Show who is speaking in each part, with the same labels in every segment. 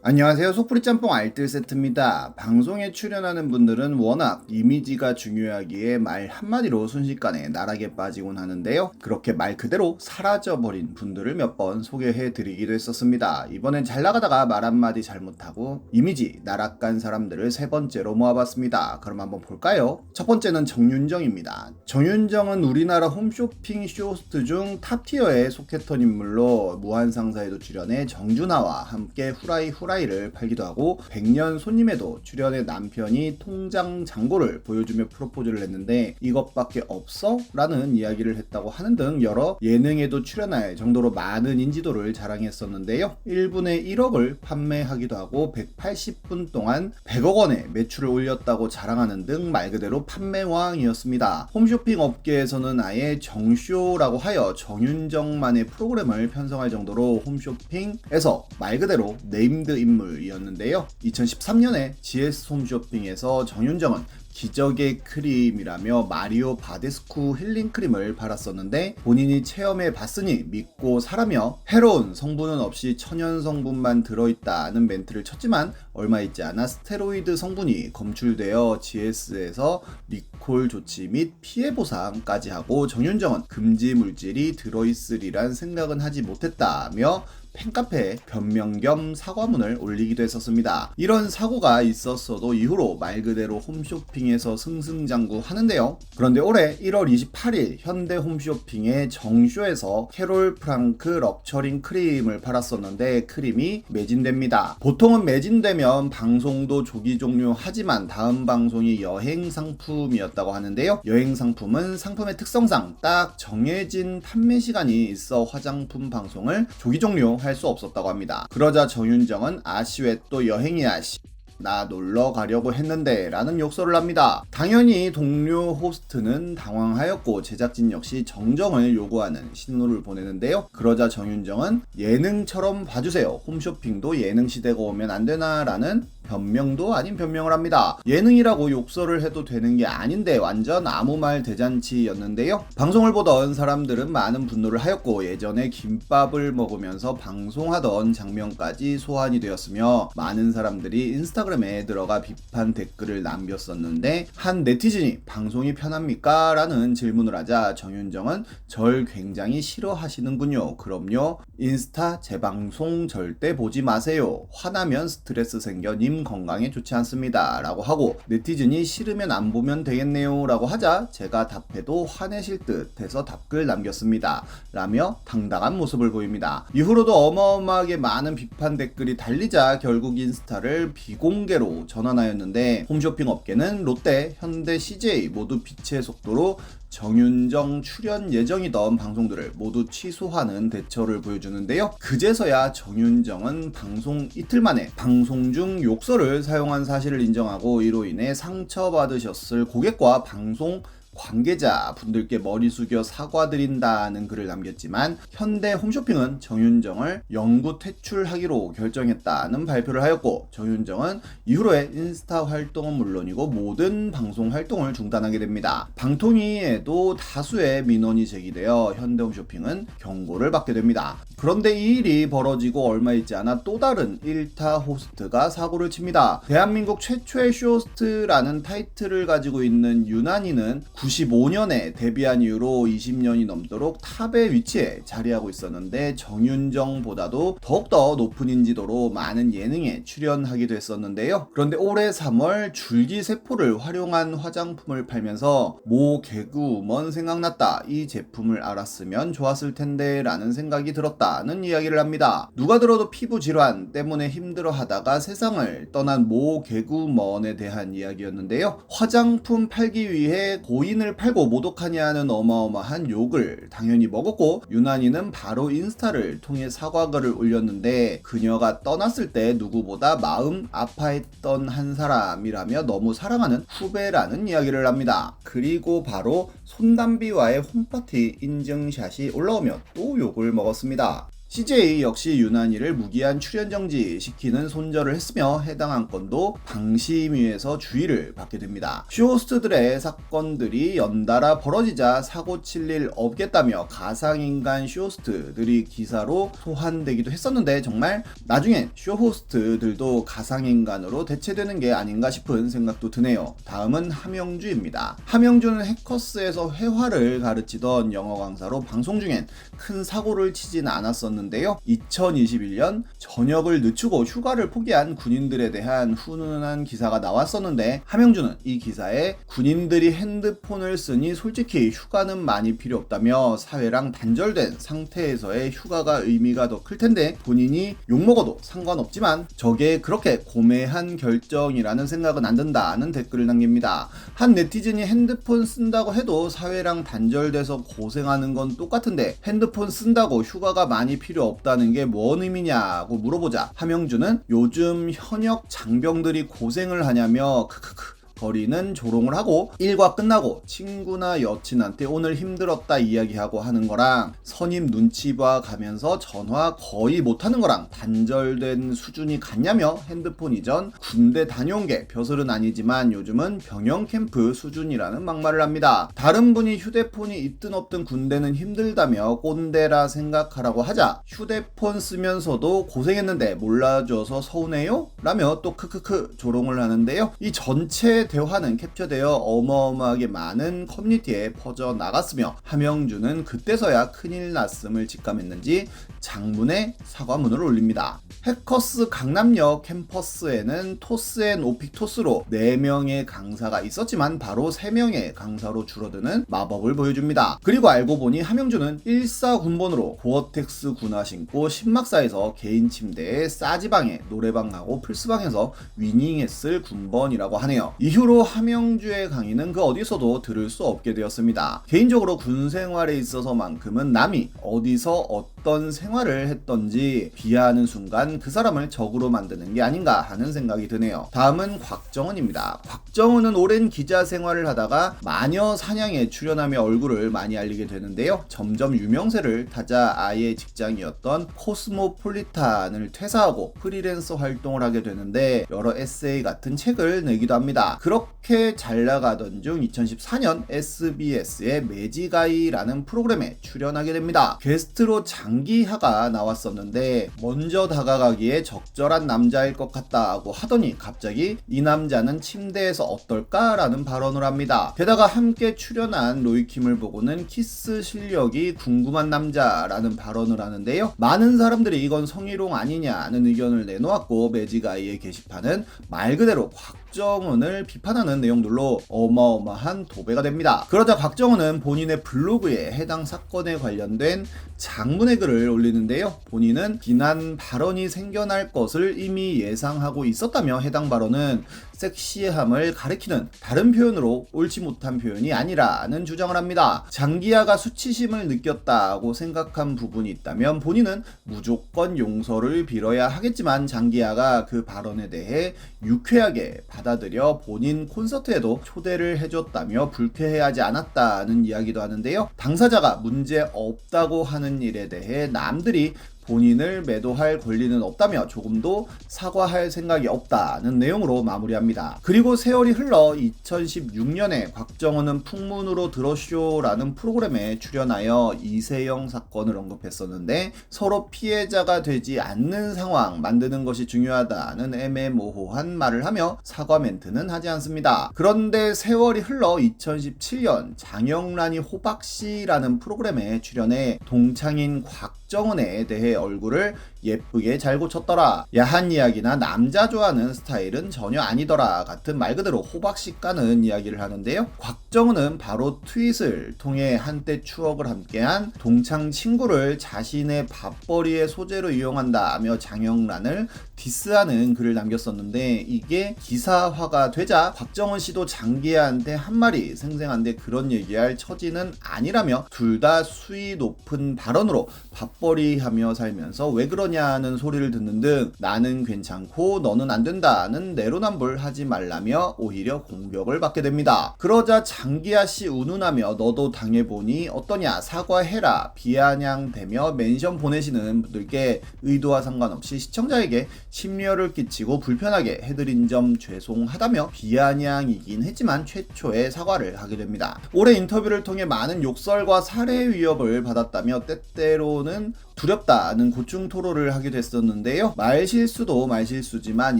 Speaker 1: 안녕하세요. 속풀이 짬뽕 알뜰 세트입니다. 방송에 출연하는 분들은 워낙 이미지가 중요하기에 말 한마디로 순식간에 나락에 빠지곤 하는데요. 그렇게 말 그대로 사라져버린 분들을 몇 번 소개해드리기도 했었습니다. 이번엔 잘 나가다가 말 한마디 잘못하고 이미지 나락간 사람들을 세 번째로 모아봤습니다. 그럼 한번 볼까요? 첫 번째는 정윤정입니다. 정윤정은 우리나라 홈쇼핑 쇼호스트 중 탑티어에 속했던 인물로 무한상사에도 출연해 정준하와 함께 후라이를 팔기도 하고 100년 손님에도 출연해 남편이 통장 잔고를 보여주며 프로포즈를 했는데 이것밖에 없어? 라는 이야기를 했다고 하는 등 여러 예능에도 출연할 정도로 많은 인지도를 자랑했었는데요. 1분에 1억을 판매하기도 하고 180분 동안 100억 원의 매출을 올렸다고 자랑하는 등 말 그대로 판매왕이었습니다. 홈쇼핑 업계에서는 아예 정쇼라고 하여 정윤정만의 프로그램을 편성할 정도로 홈쇼핑에서 말 그대로 네임드 인물이었는데요. 2013년에 GS 홈쇼핑에서 정윤정은 기적의 크림이라며 마리오 바데스쿠 힐링 크림을 팔았었는데 본인이 체험해 봤으니 믿고 사라며 해로운 성분은 없이 천연 성분만 들어있다는 멘트를 쳤지만 얼마 있지 않아 스테로이드 성분이 검출되어 GS에서 리콜 조치 및 피해 보상까지 하고 정윤정은 금지 물질이 들어있으리란 생각은 하지 못했다며 팬카페에 변명 겸 사과문을 올리기도 했었습니다. 이런 사고가 있었어도 이후로 말 그대로 홈쇼핑에서 승승장구 하는데요. 그런데 올해 1월 28일 현대 홈쇼핑의 정쇼에서 캐롤 프랑크 럭처링 크림을 팔았었는데 크림이 매진됩니다. 보통은 매진되면 방송도 조기 종료하지만 다음 방송이 여행 상품이었다고 하는데요. 여행 상품은 상품의 특성상 딱 정해진 판매 시간이 있어 화장품 방송을 조기 종료 할 수 없었다고 합니다. 그러자 정윤정은 아씨 왜 또 여행이야 씨. 나 놀러 가려고 했는데 라는 욕설을 합니다. 당연히 동료 호스트는 당황하였고 제작진 역시 정정을 요구하는 신호를 보내는데요. 그러자 정윤정은 예능처럼 봐주세요. 홈쇼핑도 예능 시대가 오면 안 되나 라는 변명도 아닌 변명을 합니다. 예능이라고 욕설을 해도 되는 게 아닌데 완전 아무 말 대잔치였는데요. 방송을 보던 사람들은 많은 분노를 하였고 예전에 김밥을 먹으면서 방송하던 장면까지 소환이 되었으며 많은 사람들이 인스타그램에 들어가 비판 댓글을 남겼었는데 한 네티즌이 방송이 편합니까? 라는 질문을 하자 정윤정은 절 굉장히 싫어하시는군요. 그럼요. 인스타 재방송 절대 보지 마세요. 화나면 스트레스 생겨 님 건강에 좋지 않습니다. 라고 하고 네티즌이 싫으면 안 보면 되겠네요. 라고 하자 제가 답해도 화내실 듯 해서 답글 남겼습니다. 라며 당당한 모습을 보입니다. 이후로도 어마어마하게 많은 비판 댓글이 달리자 결국 인스타를 비공개로 전환하였는데 홈쇼핑 업계는 롯데, 현대, CJ 모두 빛의 속도로 정윤정 출연 예정이던 방송들을 모두 취소하는 대처를 보여주는데요. 그제서야 정윤정은 방송 이틀 만에 방송 중 욕설을 사용한 사실을 인정하고 이로 인해 상처받으셨을 고객과 방송 관계자 분들께 머리 숙여 사과드린다는 글을 남겼지만 현대 홈쇼핑은 정윤정을 영구 퇴출하기로 결정했다는 발표를 하였고 정윤정은 이후로의 인스타 활동은 물론이고 모든 방송 활동을 중단하게 됩니다. 방통위에도 다수의 민원이 제기되어 현대 홈쇼핑은 경고를 받게 됩니다. 그런데 이 일이 벌어지고 얼마 있지 않아 또 다른 1타 호스트가 사고를 칩니다. 대한민국 최초의 쇼호스트라는 타이틀을 가지고 있는 유난히는 95년에 데뷔한 이후로 20년이 넘도록 탑의 위치에 자리하고 있었는데 정윤정보다도 더욱더 높은 인지도로 많은 예능에 출연하기도 했었는데요. 그런데 올해 3월 줄기세포를 활용한 화장품을 팔면서 모 개그우먼 생각났다. 이 제품을 알았으면 좋았을 텐데 라는 생각이 들었다는 이야기를 합니다. 누가 들어도 피부 질환 때문에 힘들어하다가 세상을 떠난 모 개그우먼에 대한 이야기였는데요. 화장품 팔기 위해 고인을 팔고 모독하냐는 어마어마한 욕을 당연히 먹었고 유난히는 바로 인스타를 통해 사과글을 올렸는데 그녀가 떠났을 때 누구보다 마음 아파했던 한 사람이라며 너무 사랑하는 후배라는 이야기를 합니다. 그리고 바로 손담비와의 홈파티 인증샷이 올라오며 또 욕을 먹었습니다. CJ 역시 유난히를 무기한 출연 정지시키는 손절을 했으며 해당 안건도 방심위에서 주의를 받게 됩니다. 쇼호스트들의 사건들이 연달아 벌어지자 사고 칠 일 없겠다며 가상인간 쇼호스트들이 기사로 소환되기도 했었는데 정말 나중엔 쇼호스트들도 가상인간으로 대체되는 게 아닌가 싶은 생각도 드네요. 다음은 함영주입니다. 함영주는 해커스에서 회화를 가르치던 영어 강사로 방송 중엔 큰 사고를 치진 않았었는데요. 2021년 전역을 늦추고 휴가를 포기한 군인들에 대한 훈훈한 기사가 나왔었는데 함영주는 이 기사에 군인들이 핸드폰을 쓰니 솔직히 휴가는 많이 필요 없다며 사회랑 단절된 상태에서의 휴가가 의미가 더 클 텐데 본인이 욕먹어도 상관없지만 저게 그렇게 고매한 결정이라는 생각은 안 든다는 댓글을 남깁니다. 한 네티즌이 핸드폰 쓴다고 해도 사회랑 단절돼서 고생하는 건 똑같은데 핸드폰 쓴다고 휴가가 많이 필요 없다는 게 뭔 의미냐고 물어보자 함영주는 요즘 현역 장병들이 고생을 하냐며 크크크 거리는 조롱을 하고 일과 끝나고 친구나 여친한테 오늘 힘들었다 이야기하고 하는 거랑 선임 눈치 봐 가면서 전화 거의 못하는 거랑 단절된 수준이 같냐며 핸드폰 이전 군대 다녀온 게 벼슬은 아니지만 요즘은 병영 캠프 수준이라는 막말을 합니다. 다른 분이 휴대폰이 있든 없든 군대는 힘들다며 꼰대라 생각하라고 하자 휴대폰 쓰면서도 고생했는데 몰라줘서 서운해요? 라며 또 크크크 조롱을 하는데요. 이 전체 대화는 캡처되어 어마어마하게 많은 커뮤니티에 퍼져나갔으며 함영주는 그때서야 큰일 났음을 직감했는지 장문의 사과문을 올립니다. 해커스 강남역 캠퍼스에는 토스앤 오픽토스로 4명의 강사가 있었지만 바로 3명의 강사로 줄어드는 마법을 보여줍니다. 그리고 알고 보니 함영주는 14군번으로 고어텍스 군화 신고 신막사에서 개인 침대에 싸지방에 노래방하고 플스방에서 위닝했을 군번이라고 하네요. 이후로 함영주의 강의는 그 어디서도 들을 수 없게 되었습니다. 개인적으로 군 생활에 있어서만큼은 남이 어디서 어떤 생활을 했던지 비하하는 순간 그 사람을 적으로 만드는 게 아닌가 하는 생각이 드네요. 다음은 곽정은입니다. 곽정은은 오랜 기자 생활을 하다가 마녀 사냥에 출연하며 얼굴을 많이 알리게 되는데요. 점점 유명세를 타자 아예 직장이었던 코스모폴리탄을 퇴사하고 프리랜서 활동을 하게 되는데 여러 에세이 같은 책을 내기도 합니다. 그렇게 잘 나가던 중 2014년 SBS의 매지가이라는 프로그램에 출연하게 됩니다. 게스트로 장기하가 나왔었는데 먼저 다가가기에 적절한 남자일 것 같다고 하더니 갑자기 이 남자는 침대에서 어떨까라는 발언을 합니다. 게다가 함께 출연한 로이킴을 보고는 키스 실력이 궁금한 남자라는 발언을 하는데요. 많은 사람들이 이건 성희롱 아니냐는 의견을 내놓았고 매지가이의 게시판은 말 그대로 곽정은을 비판하는 내용들로 어마어마한 도배가 됩니다. 그러자 곽정은은 본인의 블로그에 해당 사건에 관련된 장문의 글을 올리는데요. 본인은 비난 발언이 생겨날 것을 이미 예상하고 있었다며 해당 발언은 섹시함을 가리키는 다른 표현으로 옳지 못한 표현이 아니라는 주장을 합니다. 장기하가 수치심을 느꼈다고 생각한 부분이 있다면 본인은 무조건 용서를 빌어야 하겠지만 장기하가 그 발언에 대해 유쾌하게 받아들여 본인 콘서트에도 초대를 해줬다며 불쾌해하지 않았다는 이야기도 하는데요. 당사자가 문제 없다고 하는 일에 대해 남들이 본인을 매도할 권리는 없다며 조금도 사과할 생각이 없다는 내용으로 마무리합니다. 그리고 세월이 흘러 2016년에 곽정은은 풍문으로 들어쇼라는 프로그램에 출연하여 이세영 사건을 언급했었는데 서로 피해자가 되지 않는 상황 만드는 것이 중요하다는 애매모호한 말을 하며 사과 멘트는 하지 않습니다. 그런데 세월이 흘러 2017년 장영란이 호박씨라는 프로그램에 출연해 동창인 곽정은에 대해 얼굴을 예쁘게 잘 고쳤더라. 야한 이야기나 남자 좋아하는 스타일은 전혀 아니더라. 같은 말 그대로 호박씨 까는 이야기를 하는데요. 곽정은은 바로 트윗을 통해 한때 추억을 함께한 동창 친구를 자신의 밥벌이의 소재로 이용한다며 장영란을 디스하는 글을 남겼었는데 이게 기사화가 되자 곽정은 씨도 장기하한테 한 말이 생생한데 그런 얘기할 처지는 아니라며 둘 다 수위 높은 발언으로 밥벌이 하며 살면서 왜 그러냐는 소리를 듣는 등 나는 괜찮고 너는 안 된다는 내로남불하지 말라며 오히려 공격을 받게 됩니다. 그러자 장기하 씨 운운하며 너도 당해보니 어떠냐 사과해라 비아냥대며 멘션 보내시는 분들께 의도와 상관없이 시청자에게 심려를 끼치고 불편하게 해드린 점 죄송하다며 비아냥이긴 했지만 최초의 사과를 하게 됩니다. 올해 인터뷰를 통해 많은 욕설과 살해 위협을 받았다며 때때로는 두렵다는 고충 토로를 하게 됐었는데요. 말실수도 말실수지만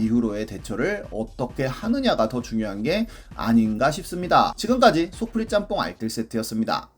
Speaker 1: 이후로의 대처를 어떻게 하느냐가 더 중요한 게 아닌가 싶습니다. 지금까지 속풀이 짬뽕 알뜰 세트였습니다.